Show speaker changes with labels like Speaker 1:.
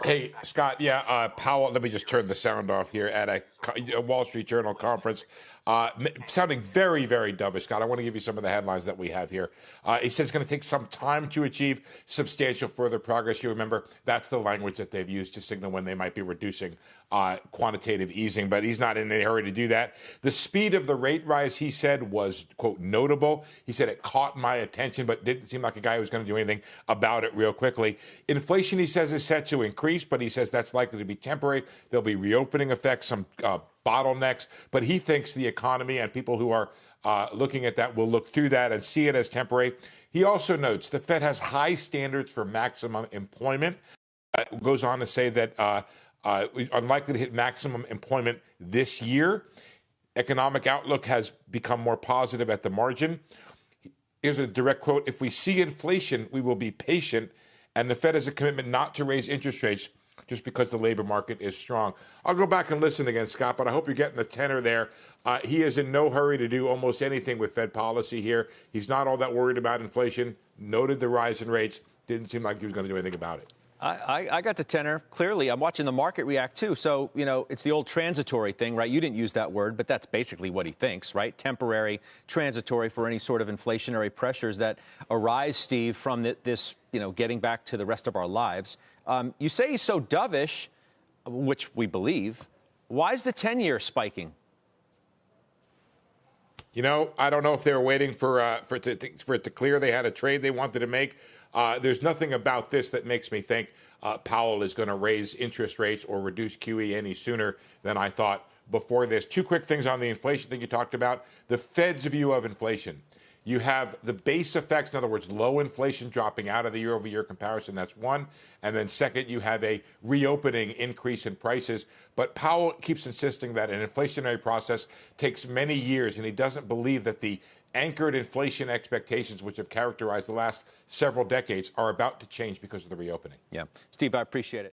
Speaker 1: Hey, Scott. Yeah, Powell. Let me just turn the sound off here at a Wall Street Journal conference. Sounding very, very dovish, Scott. I want to give you some of the headlines that we have here. He says it's going to take some time to achieve substantial further progress. You remember that's the language that they've used to signal when they might be reducing quantitative easing, but he's not in any hurry to do that. The speed of the rate rise, he said, was, quote, notable. He said it caught my attention, but didn't seem like a guy who was going to do anything about it real quickly. Inflation, he says, is set to increase, but he says that's likely to be temporary. There'll be reopening effects, some bottlenecks, but he thinks the economy and people who are looking at that will look through that and see it as temporary. He also notes the Fed has high standards for maximum employment. Goes on to say that unlikely to hit maximum employment this year. Economic outlook has become more positive at the margin. Here's a direct quote: "If we see inflation, we will be patient, and the Fed has a commitment not to raise interest rates just because the labor market is strong." I'll go back and listen again, Scott, but I hope you're getting the tenor there. He is in no hurry to do almost anything with Fed policy here. He's not all that worried about inflation, noted the rise in rates, didn't seem like he was going to do anything about it.
Speaker 2: I got the tenor. Clearly, I'm watching the market react, too. So, it's the old transitory thing, right? You didn't use that word, but that's basically what he thinks, right? Temporary, transitory for any sort of inflationary pressures that arise, Steve, from this, getting back to the rest of our lives. You say he's so dovish, which we believe. Why is the 10-year spiking?
Speaker 1: I don't know if they were waiting for it to clear. They had a trade they wanted to make. There's nothing about this that makes me think Powell is going to raise interest rates or reduce QE any sooner than I thought before this. Two quick things on the inflation thing you talked about. The Fed's view of inflation. You have the base effects, in other words, low inflation dropping out of the year-over-year comparison. That's one. And then second, you have a reopening increase in prices. But Powell keeps insisting that an inflationary process takes many years, and he doesn't believe that the anchored inflation expectations, which have characterized the last several decades, are about to change because of the reopening.
Speaker 2: Yeah. Steve, I appreciate it.